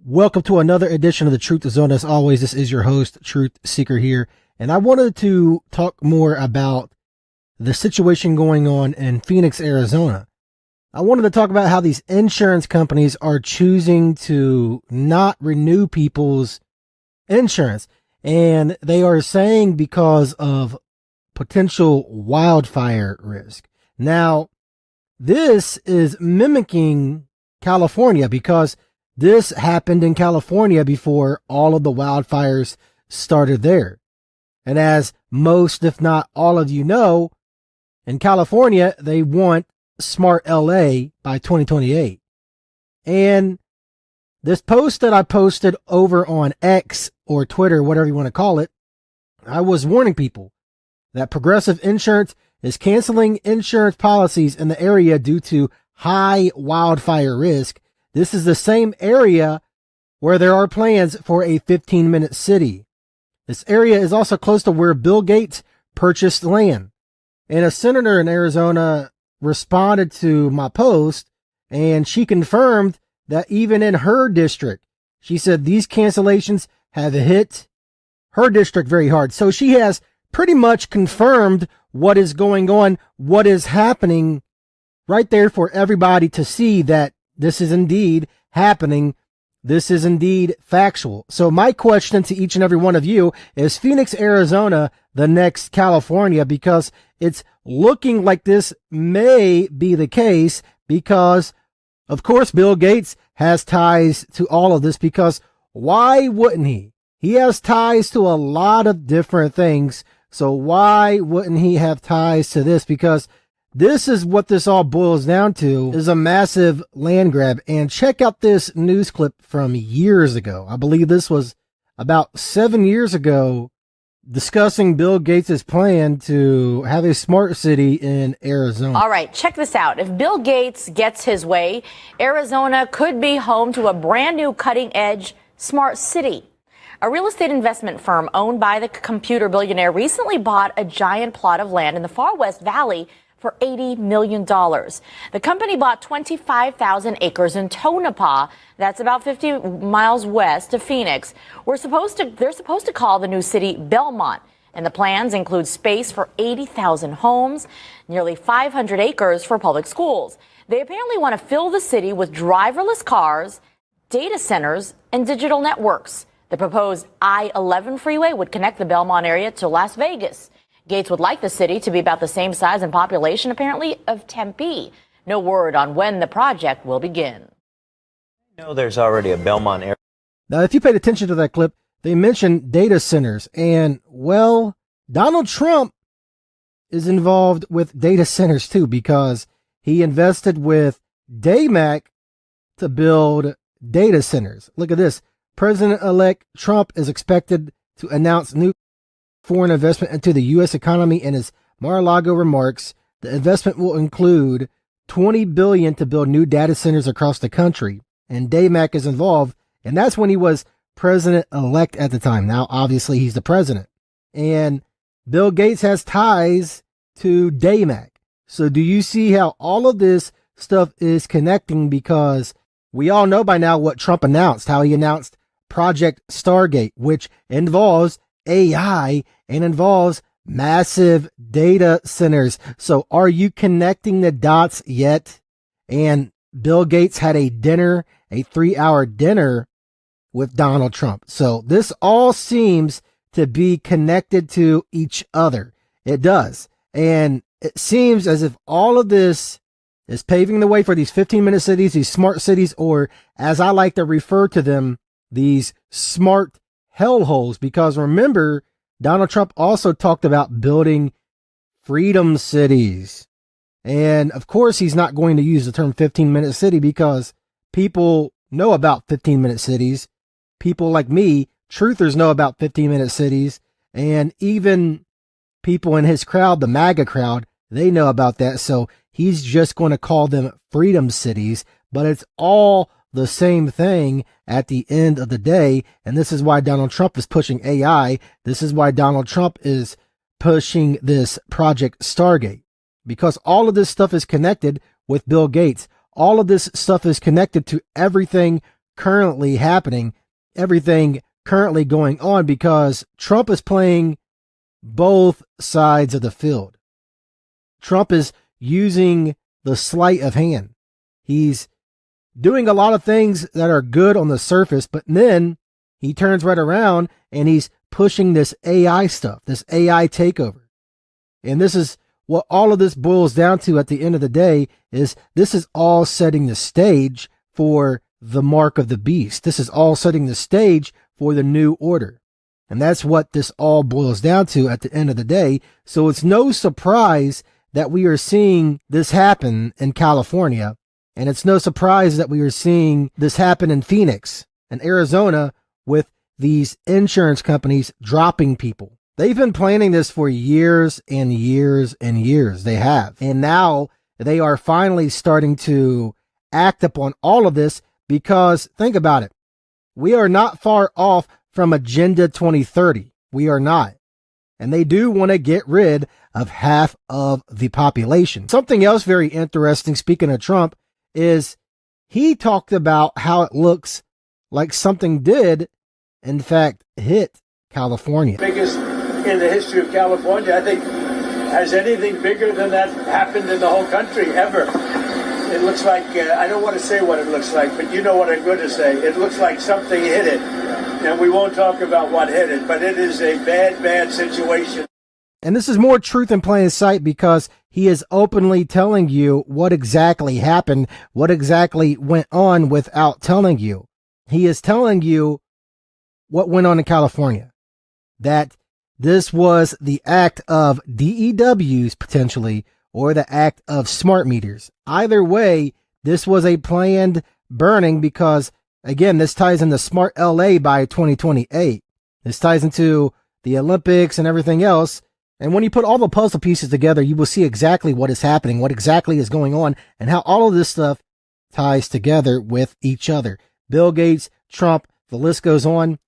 Welcome to another edition of the Truth Zone. As always, this is your host, Truth Seeker here. And I wanted to talk more about the situation going on in Phoenix, Arizona. I wanted to talk about how these insurance companies are choosing to not renew people's insurance. And they are saying because of potential wildfire risk. Now, this is mimicking California because this happened in California before all of the wildfires started there. And as most, if not all of you know, in California, they want smart LA by 2028. And this post that I posted over on X or Twitter, whatever you want to call it, I was warning people that Progressive Insurance is canceling insurance policies in the area due to high wildfire risk. This is the same area where there are plans for a 15-minute city. This area is also close to where Bill Gates purchased land. And a senator in Arizona responded to my post, and she confirmed that even in her district, she said these cancellations have hit her district very hard. So she has pretty much confirmed what is going on, what is happening right there for everybody to see that this is indeed happening. This is indeed factual. So my question to each and every one of you is Phoenix, Arizona, the next California? Because it's looking like this may be the case because, of course, Bill Gates has ties to all of this because why wouldn't he? He has ties to a lot of different things. So why wouldn't he have ties to this? Because this is what this all boils down to, is a massive land grab. And check out this news clip from years ago. I believe this was about 7 years ago, discussing Bill Gates' plan to have a smart city in Arizona. All right, check this out. If Bill Gates gets his way, Arizona could be home to a brand new cutting-edge smart city. A real estate investment firm owned by the computer billionaire recently bought a giant plot of land in the far West Valley for $80 million. The company bought 25,000 acres in Tonopah. That's about 50 miles west of Phoenix. They're supposed to call the new city Belmont. And the plans include space for 80,000 homes, nearly 500 acres for public schools. They apparently want to fill the city with driverless cars, data centers, and digital networks. The proposed I-11 freeway would connect the Belmont area to Las Vegas. Gates would like the city to be about the same size and population, apparently, of Tempe. No word on when the project will begin. There's already a Belmont area. Now, if you paid attention to that clip, they mentioned data centers. And, well, Donald Trump is involved with data centers, too, because he invested with DayMac to build data centers. Look at this. President-elect Trump is expected to announce new foreign investment into the U.S. economy. In his Mar-a-Lago remarks, the investment will include $20 billion to build new data centers across the country. And DayMac is involved, and that's when he was president-elect at the time. Now, obviously, he's the president. And Bill Gates has ties to DayMac. So do you see how all of this stuff is connecting? Because we all know by now what Trump announced, how he announced Project Stargate, which involves AI and involves massive data centers. So are you connecting the dots yet? And Bill Gates had a dinner, a 3-hour dinner with Donald Trump. So this all seems to be connected to each other. It does. And it seems as if all of this is paving the way for these 15-minute cities, these smart cities, or as I like to refer to them, these smart hellholes. Because remember, Donald Trump also talked about building freedom cities. And of course, he's not going to use the term 15-minute city because people know about 15-minute cities. People like me, truthers, know about 15-minute cities. And even people in his crowd, the MAGA crowd, they know about that. So he's just going to call them freedom cities. But it's all the same thing at the end of the day. And this is why Donald Trump is pushing AI. This is why Donald Trump is pushing this Project Stargate, because all of this stuff is connected with Bill Gates. All of this stuff is connected to everything currently happening, everything currently going on, because Trump is playing both sides of the field. Trump is using the sleight of hand. He's doing a lot of things that are good on the surface, but then he turns right around and he's pushing this AI stuff, this AI takeover. And this is what all of this boils down to at the end of the day, is this is all setting the stage for the mark of the beast. This is all setting the stage for the new order. And that's what this all boils down to at the end of the day. So it's no surprise that we are seeing this happen in California. And it's no surprise that we are seeing this happen in Phoenix and Arizona with these insurance companies dropping people. They've been planning this for years and years and years. They have. And now they are finally starting to act upon all of this, because think about it. We are not far off from Agenda 2030. We are not. And they do want to get rid of half of the population. Something else very interesting, speaking of Trump, is he talked about how it looks like something did, in fact, hit California. Biggest in the history of California. I think, has anything bigger than that happened in the whole country ever? It looks like, I don't want to say what it looks like, but you know what I'm going to say. It looks like something hit it. And we won't talk about what hit it, but it is a bad, bad situation. And this is more truth in plain sight, because he is openly telling you what exactly happened, what exactly went on without telling you. He is telling you what went on in California, that this was the act of DEWs potentially, or the act of smart meters. Either way, this was a planned burning, because again, this ties into Smart LA by 2028. This ties into the Olympics and everything else. And when you put all the puzzle pieces together, you will see exactly what is happening, what exactly is going on, and how all of this stuff ties together with each other. Bill Gates, Trump, the list goes on.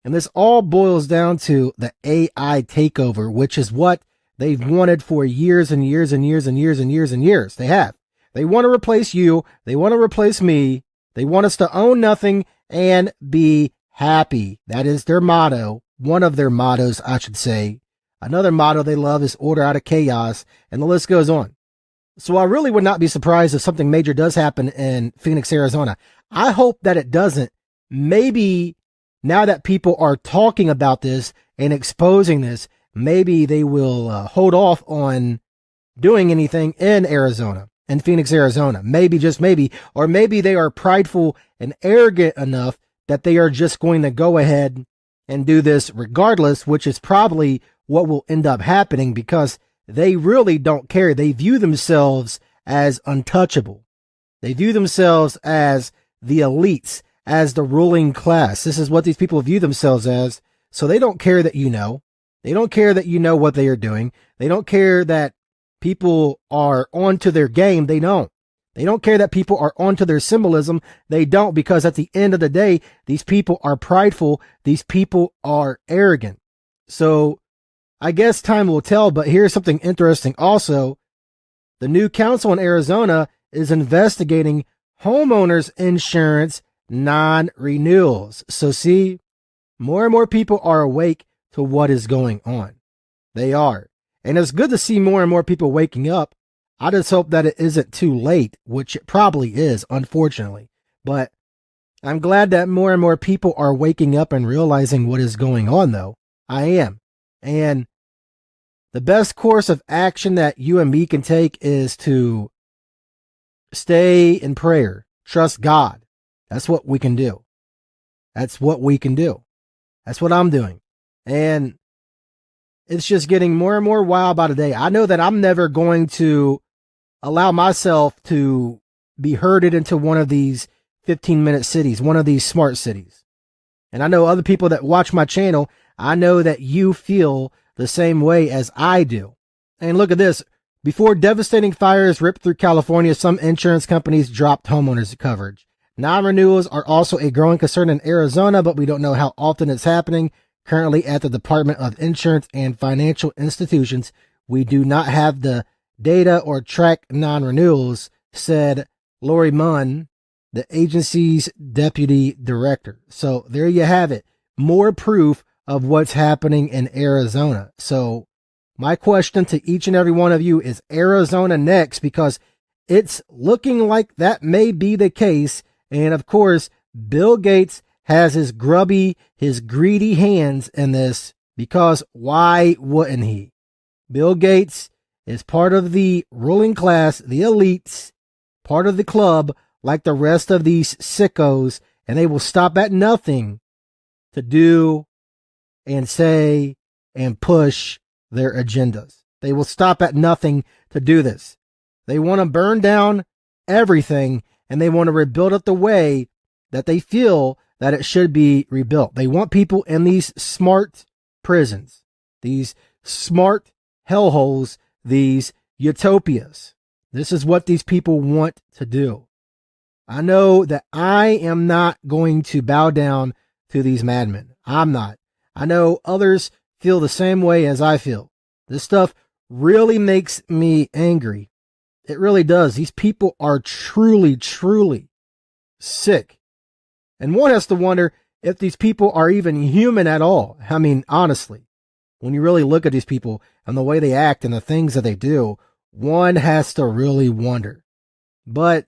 And this all boils down to the AI takeover, which is what they've wanted for years and years and years and years and years and years. They have. They want to replace you. They want to replace me. They want us to own nothing and be happy. That is their motto. One of their mottos, I should say. Another motto they love is order out of chaos, and the list goes on. So I really would not be surprised if something major does happen in Phoenix, Arizona. I hope that it doesn't. Maybe now that people are talking about this and exposing this, maybe they will hold off on doing anything in Arizona, in Phoenix, Arizona. Maybe, just maybe. Or maybe they are prideful and arrogant enough that they are just going to go ahead and do this regardless, which is probably what will end up happening, because they really don't care. They view themselves as untouchable. They view themselves as the elites, as the ruling class. This is what these people view themselves as. So they don't care that you know. They don't care that you know what they are doing. They don't care that people are onto their game. They don't. They don't care that people are onto their symbolism. They don't, because at the end of the day, these people are prideful. These people are arrogant. So I guess time will tell, but here's something interesting also. The new council in Arizona is investigating homeowners insurance non-renewals. So see, more and more people are awake to what is going on. They are. And it's good to see more and more people waking up. I just hope that it isn't too late, which it probably is, unfortunately. But I'm glad that more and more people are waking up and realizing what is going on, though. I am. And the best course of action that you and me can take is to stay in prayer. Trust God. That's what we can do. That's what we can do. That's what I'm doing. And it's just getting more and more wild by the day. I know that I'm never going to allow myself to be herded into one of these 15-minute cities, one of these smart cities. And I know other people that watch my channel, I know that you feel the same way as I do. And look at this. Before devastating fires ripped through California, some insurance companies dropped homeowners coverage. Non-renewals are also a growing concern in Arizona, but we don't know how often it's happening. Currently at the Department of Insurance and Financial Institutions, we do not have the data or track non-renewals, said Lori Munn, the agency's deputy director. So there you have it. More proof of what's happening in Arizona. So my question to each and every one of you is Arizona next, because it's looking like that may be the case. And of course, Bill Gates has his greedy hands in this, because why wouldn't he? Bill Gates is part of the ruling class, the elites, part of the club, like the rest of these sickos, and they will stop at nothing to do and say and push their agendas. They will stop at nothing to do this. They want to burn down everything, and they want to rebuild it the way that they feel that it should be rebuilt. They want people in these smart prisons, these smart hellholes, these utopias. This is what these people want to do. I know that I am not going to bow down to these madmen. I'm not. I know others feel the same way as I feel. This stuff really makes me angry. It really does. These people are truly, truly sick. And one has to wonder if these people are even human at all. I mean, honestly, when you really look at these people and the way they act and the things that they do, one has to really wonder. But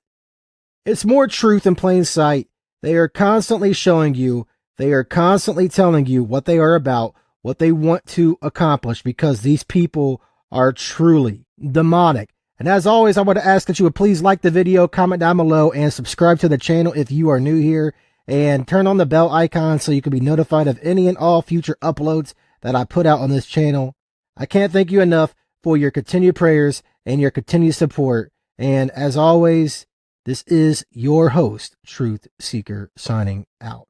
it's more truth in plain sight. They are constantly showing you, they are constantly telling you what they are about, what they want to accomplish, because these people are truly demonic. And as always, I want to ask that you would please like the video, comment down below, and subscribe to the channel if you are new here, and turn on the bell icon so you can be notified of any and all future uploads that I put out on this channel. I can't thank you enough for your continued prayers and your continued support. And as always, this is your host, Truth Seeker, signing out.